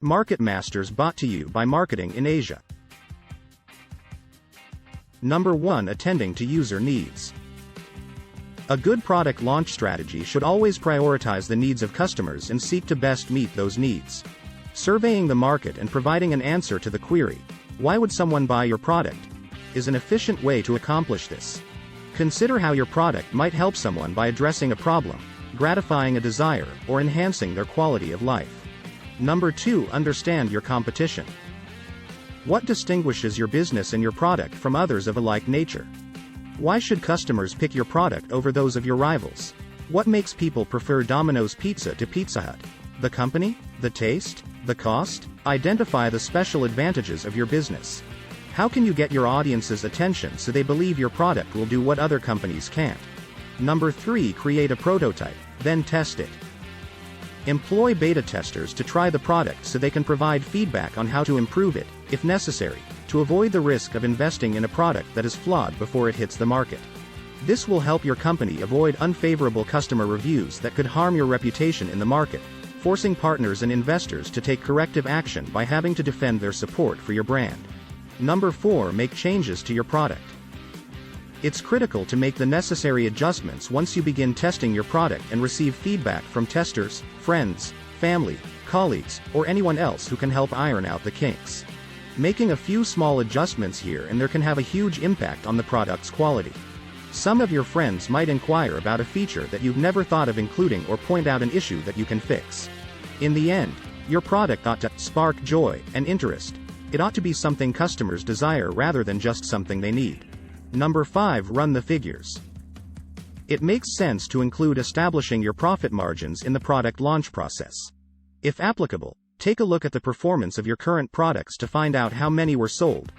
Market Masters brought to you by Marketing in Asia. Number 1. Attending to user needs. A good product launch strategy should always prioritize the needs of customers and seek to best meet those needs. Surveying the market and providing an answer to the query, "Why would someone buy your product?" is an efficient way to accomplish this. Consider how your product might help someone by addressing a problem, gratifying a desire, or enhancing their quality of life. Number 2. Understand your competition. What distinguishes your business and your product from others of a like nature? Why should customers pick your product over those of your rivals? What makes people prefer Domino's Pizza to Pizza Hut? The company? The taste? The cost? Identify the special advantages of your business. How can you get your audience's attention so they believe your product will do what other companies can't? Number 3. Create a prototype, then test it. Employ beta testers to try the product so they can provide feedback on how to improve it, if necessary, to avoid the risk of investing in a product that is flawed before it hits the market. This will help your company avoid unfavorable customer reviews that could harm your reputation in the market, forcing partners and investors to take corrective action by having to defend their support for your brand. Number 4. Make changes to your product. It's critical to make the necessary adjustments once you begin testing your product and receive feedback from testers, friends, family, colleagues, or anyone else who can help iron out the kinks. Making a few small adjustments here and there can have a huge impact on the product's quality. Some of your friends might inquire about a feature that you've never thought of including or point out an issue that you can fix. In the end, your product ought to spark joy and interest. It ought to be something customers desire rather than just something they need. Number 5. Run the figures. It makes sense to include establishing your profit margins in the product launch process. If applicable, take a look at the performance of your current products to find out how many were sold,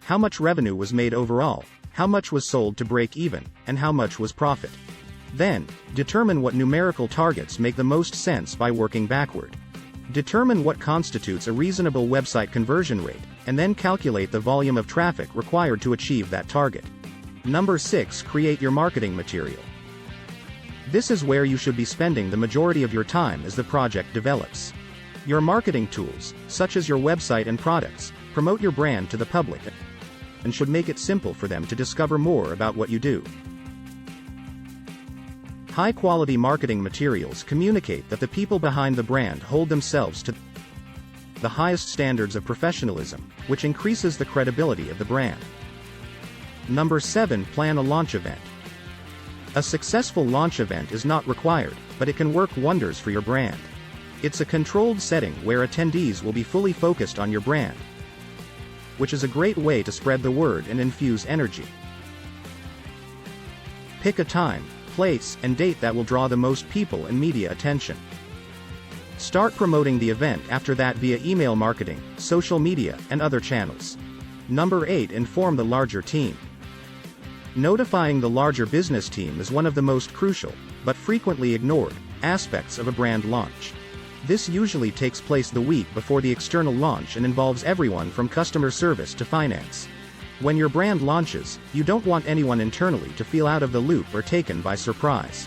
how much revenue was made overall, how much was sold to break even, and how much was profit. Then, determine what numerical targets make the most sense by working backward. Determine what constitutes a reasonable website conversion rate, and then calculate the volume of traffic required to achieve that target. Number 6. Create your marketing material. This is where you should be spending the majority of your time as the project develops. Your marketing tools, such as your website and products, promote your brand to the public and should make it simple for them to discover more about what you do. High-quality marketing materials communicate that the people behind the brand hold themselves to the highest standards of professionalism, which increases the credibility of the brand. Number 7. Plan a launch event. A successful launch event is not required, but it can work wonders for your brand. It's a controlled setting where attendees will be fully focused on your brand, which is a great way to spread the word and infuse energy. Pick a time, place, and date that will draw the most people and media attention. Start promoting the event after that via email marketing, social media, and other channels. Number 8. Inform the larger team. Notifying the larger business team is one of the most crucial, but frequently ignored, aspects of a brand launch. This usually takes place the week before the external launch and involves everyone from customer service to finance. When your brand launches, you don't want anyone internally to feel out of the loop or taken by surprise.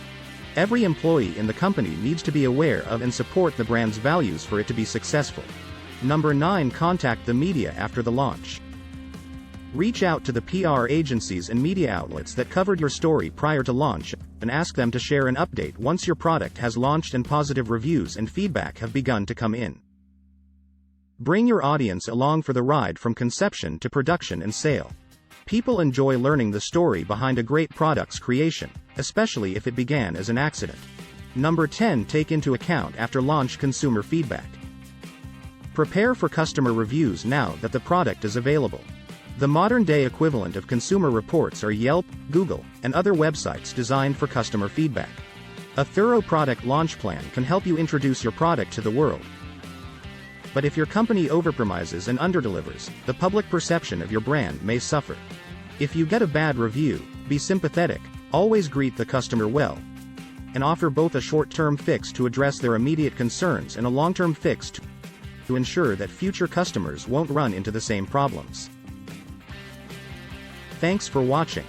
Every employee in the company needs to be aware of and support the brand's values for it to be successful. Number 9. Contact the media after the launch. Reach out to the PR agencies and media outlets that covered your story prior to launch and ask them to share an update once your product has launched and positive reviews and feedback have begun to come in. Bring your audience along for the ride from conception to production and sale. People enjoy learning the story behind a great product's creation, especially if it began as an accident. Number 10. Take into account after launch consumer feedback. Prepare for customer reviews now that the product is available. The modern-day equivalent of consumer reports are Yelp, Google, and other websites designed for customer feedback. A thorough product launch plan can help you introduce your product to the world. But if your company overpromises and underdelivers, the public perception of your brand may suffer. If you get a bad review, be sympathetic, always greet the customer well, and offer both a short-term fix to address their immediate concerns and a long-term fix to ensure that future customers won't run into the same problems. Thanks for watching.